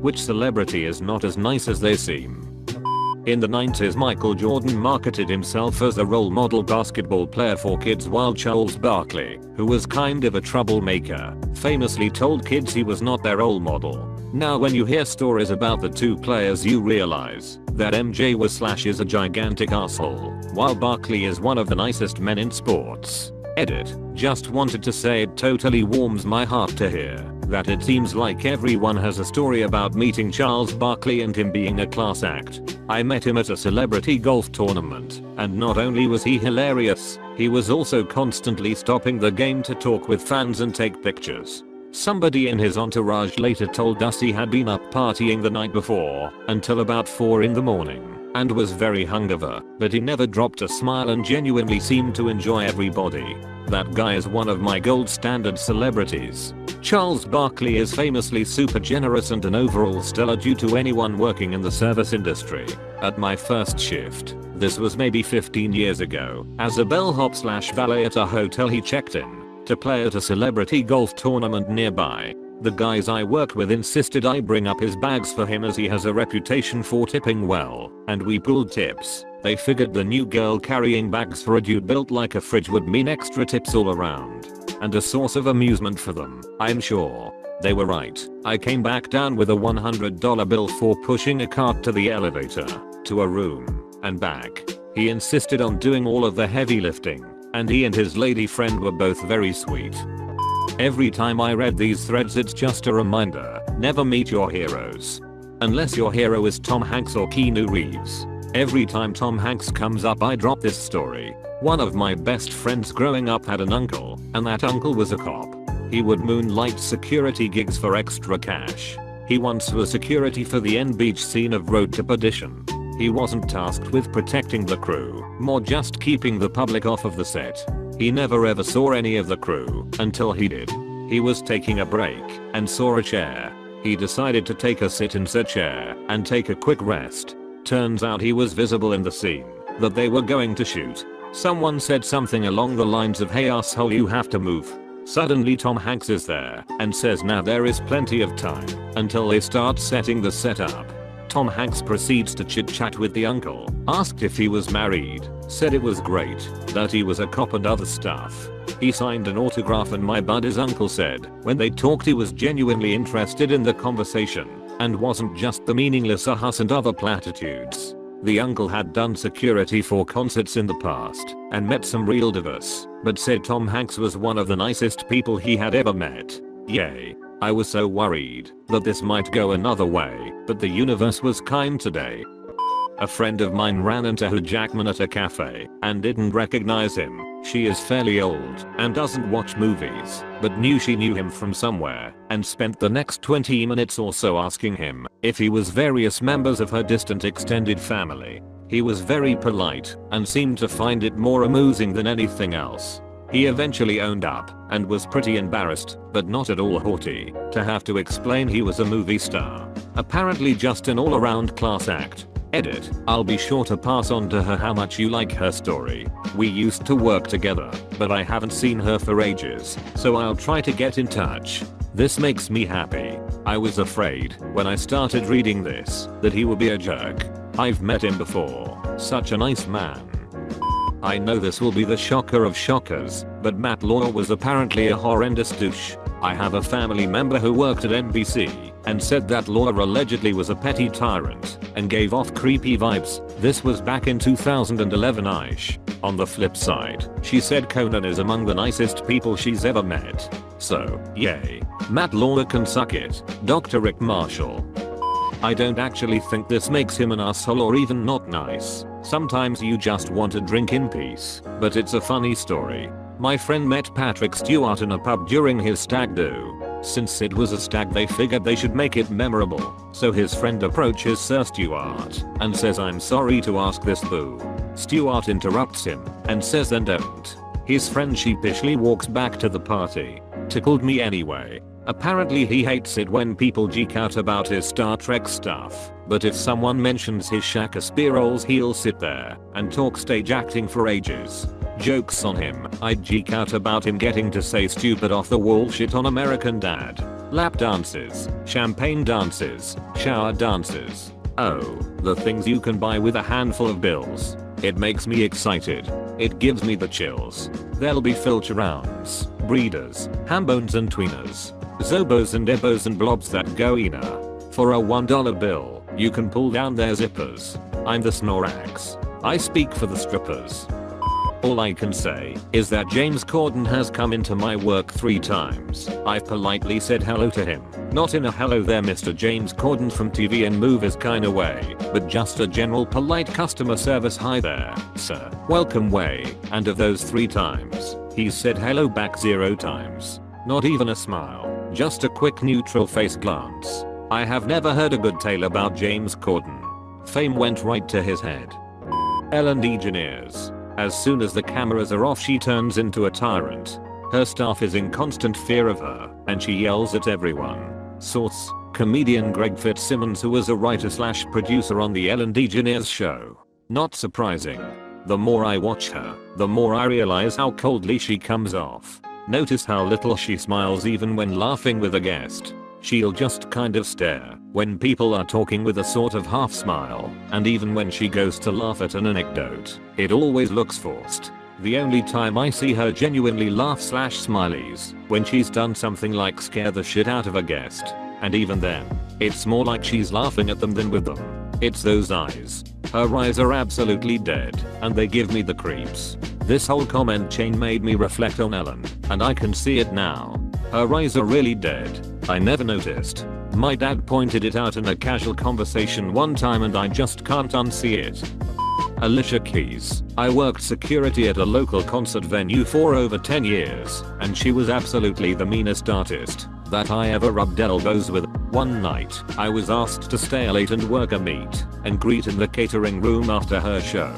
Which celebrity is not as nice as they seem? In the 90s, Michael Jordan marketed himself as a role model basketball player for kids, while Charles Barkley, who was kind of a troublemaker, famously told kids he was not their role model. Now when you hear stories about the two players, you realize that MJ is a gigantic asshole, while Barkley is one of the nicest men in sports. Edit. Just wanted to say it totally warms my heart to hear that it seems like everyone has a story about meeting Charles Barkley and him being a class act. I met him at a celebrity golf tournament, and not only was he hilarious, he was also constantly stopping the game to talk with fans and take pictures. Somebody in his entourage later told us he had been up partying the night before until about 4 in the morning and was very hungover, but he never dropped a smile and genuinely seemed to enjoy everybody. That guy is one of my gold standard celebrities. Charles Barkley is famously super generous and an overall stellar dude to anyone working in the service industry. At my first shift, this was maybe 15 years ago, as a bellhop/valet at a hotel, he checked in to play at a celebrity golf tournament nearby. The guys I worked with insisted I bring up his bags for him as he has a reputation for tipping well, and we pooled tips. They figured the new girl carrying bags for a dude built like a fridge would mean extra tips all around, and a source of amusement for them, I'm sure. They were right. I came back down with a $100 bill for pushing a cart to the elevator, to a room, and back. He insisted on doing all of the heavy lifting, and he and his lady friend were both very sweet. Every time I read these threads, it's just a reminder, never meet your heroes. Unless your hero is Tom Hanks or Keanu Reeves. Every time Tom Hanks comes up, I drop this story. One of my best friends growing up had an uncle, and that uncle was a cop. He would moonlight security gigs for extra cash. He once was security for the end beach scene of Road to Perdition. He wasn't tasked with protecting the crew, more just keeping the public off of the set. He never ever saw any of the crew until he did. He was taking a break and saw a chair. He decided to take a sit in said chair and take a quick rest. Turns out he was visible in the scene that they were going to shoot. Someone said something along the lines of, "Hey asshole, you have to move." Suddenly Tom Hanks is there and says now there is plenty of time until they start setting the setup. Tom Hanks proceeds to chit chat with the uncle, asked if he was married, said it was great, that he was a cop and other stuff. He signed an autograph, and my buddy's uncle said when they talked he was genuinely interested in the conversation and wasn't just the meaningless ahus and other platitudes. The uncle had done security for concerts in the past and met some real divas, but said Tom Hanks was one of the nicest people he had ever met. Yay. I was so worried that this might go another way, but the universe was kind today. A friend of mine ran into Hugh Jackman at a cafe and didn't recognize him. She is fairly old and doesn't watch movies, but knew she knew him from somewhere and spent the next 20 minutes or so asking him if he was various members of her distant extended family. He was very polite and seemed to find it more amusing than anything else. He eventually owned up and was pretty embarrassed, but not at all haughty, to have to explain he was a movie star. Apparently just an all-around class act. Edit. I'll be sure to pass on to her how much you like her story. We used to work together, but I haven't seen her for ages, so I'll try to get in touch. This makes me happy. I was afraid when I started reading this that he would be a jerk. I've met him before. Such a nice man. I know this will be the shocker of shockers, but Matt Lauer was apparently a horrendous douche. I have a family member who worked at NBC and said that Lauer allegedly was a petty tyrant and gave off creepy vibes. This was back in 2011-ish. On the flip side, she said Conan is among the nicest people she's ever met. So, yay. Matt Lauer can suck it. Dr. Rick Marshall. I don't actually think this makes him an asshole or even not nice. Sometimes you just want to drink in peace, but it's a funny story. My friend met Patrick Stewart in a pub during his stag do. Since it was a stag, they figured they should make it memorable, so his friend approaches Sir Stewart and says, "I'm sorry to ask this, boo." Stewart interrupts him and says, "Then don't." His friend sheepishly walks back to the party. "Tickled me anyway." Apparently he hates it when people geek out about his Star Trek stuff, but if someone mentions his Shakespeare roles he'll sit there and talk stage acting for ages. Jokes on him. I'd geek out about him getting to say stupid off the wall shit on American Dad. lap dances, champagne dances, shower dances. Oh, the things you can buy with a handful of bills. It makes me excited. It gives me the chills. There'll be filter rounds, breeders, hambones and tweeners, zobos and ebos and blobs that go ina. For a $1 bill, you can pull down their zippers. I'm the Snorax. I speak for the strippers. All I can say is that James Corden has come into my work 3 times. I've politely said hello to him. Not in a hello there Mr. James Corden from TV and movies kinda way, but just a general polite customer service hi there, sir, welcome way, and of those 3 times, he's said hello back 0 times. Not even a smile, just a quick neutral face glance. I have never heard a good tale about James Corden. Fame went right to his head. Ellen DeGeneres. As soon as the cameras are off she turns into a tyrant. Her staff is in constant fear of her, and she yells at everyone. Source: comedian Greg Fitzsimmons, who was a writer/producer on the Ellen DeGeneres show. Not surprising. The more I watch her, the more I realize how coldly she comes off. Notice how little she smiles even when laughing with a guest. She'll just kind of stare when people are talking with a sort of half smile, and even when she goes to laugh at an anecdote, it always looks forced. The only time I see her genuinely laugh/smileys when she's done something like scare the shit out of a guest, and even then, it's more like she's laughing at them than with them. It's those eyes. Her eyes are absolutely dead, and they give me the creeps. This whole comment chain made me reflect on Ellen, and I can see it now. Her eyes are really dead. I never noticed. My dad pointed it out in a casual conversation one time and I just can't unsee it. Alicia Keys. I worked security at a local concert venue for over 10 years, and she was absolutely the meanest artist that I ever rubbed elbows with. One night, I was asked to stay late and work a meet and greet in the catering room after her show.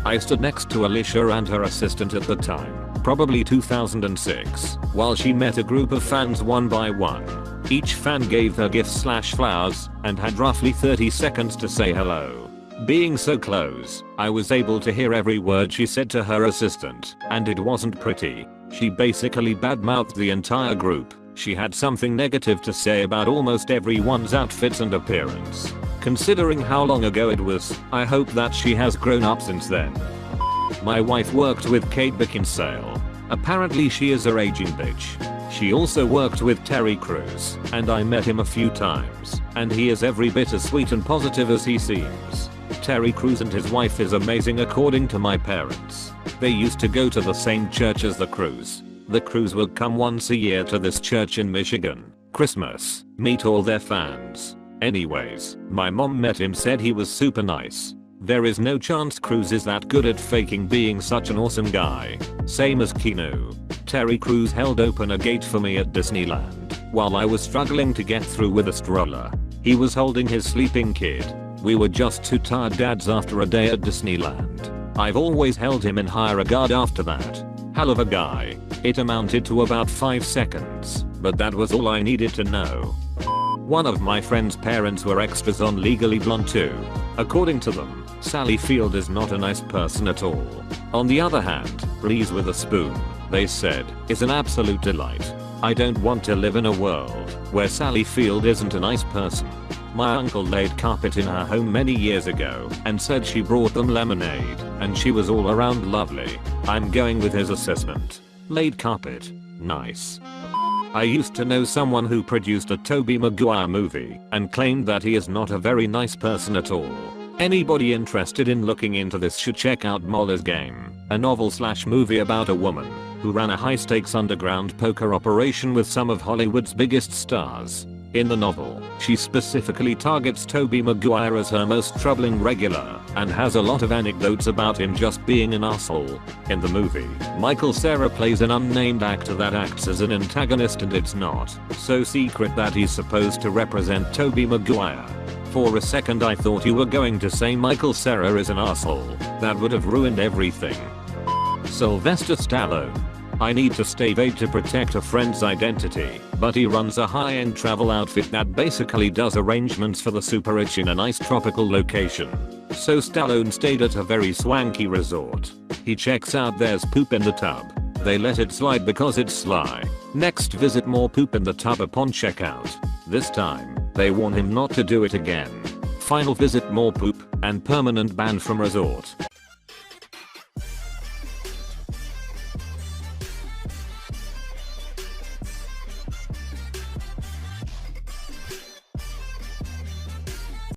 I stood next to Alicia and her assistant at the time, probably 2006, while she met a group of fans one by one. Each fan gave her gifts/flowers and had roughly 30 seconds to say hello. Being so close, I was able to hear every word she said to her assistant, and it wasn't pretty. She basically badmouthed the entire group. She had something negative to say about almost everyone's outfits and appearance. Considering how long ago it was, I hope that she has grown up since then. My wife worked with Kate Beckinsale. Apparently she is a raging bitch. She also worked with Terry Crews, and I met him a few times, and he is every bit as sweet and positive as he seems. Terry Crews and his wife is amazing according to my parents. They used to go to the same church as the Crews. The Crews will come once a year to this church in Michigan. Christmas, meet all their fans. Anyways, my mom met him, said he was super nice. There is no chance Crews is that good at faking being such an awesome guy. Same as Keanu. Terry Crews held open a gate for me at Disneyland while I was struggling to get through with a stroller. He was holding his sleeping kid. We were just 2 tired dads after a day at Disneyland. I've always held him in high regard after that. Hell of a guy. It amounted to about 5 seconds, but that was all I needed to know. One of my friend's parents were extras on Legally Blonde 2. According to them, Sally Field is not a nice person at all. On the other hand, Reese Witherspoon, they said, is an absolute delight. I don't want to live in a world where Sally Field isn't a nice person. My uncle laid carpet in her home many years ago and said she brought them lemonade and she was all around lovely. I'm going with his assessment. Laid carpet. Nice. I used to know someone who produced a Tobey Maguire movie and claimed that he is not a very nice person at all. Anybody interested in looking into this should check out Molly's Game, a novel/movie about a woman who ran a high-stakes underground poker operation with some of Hollywood's biggest stars. In the novel, she specifically targets Tobey Maguire as her most troubling regular and has a lot of anecdotes about him just being an asshole. In the movie, Michael Cera plays an unnamed actor that acts as an antagonist, and it's not so secret that he's supposed to represent Tobey Maguire. For a second I thought you were going to say Michael Cera is an asshole. That would have ruined everything. Sylvester Stallone. I need to stay vague to protect a friend's identity, but he runs a high-end travel outfit that basically does arrangements for the super rich in a nice tropical location. So Stallone stayed at a very swanky resort. He checks out, there's poop in the tub. They let it slide because it's sly. Next, visit more poop in the tub upon checkout. This time, they warn him not to do it again. Final, visit more poop and permanent ban from resort.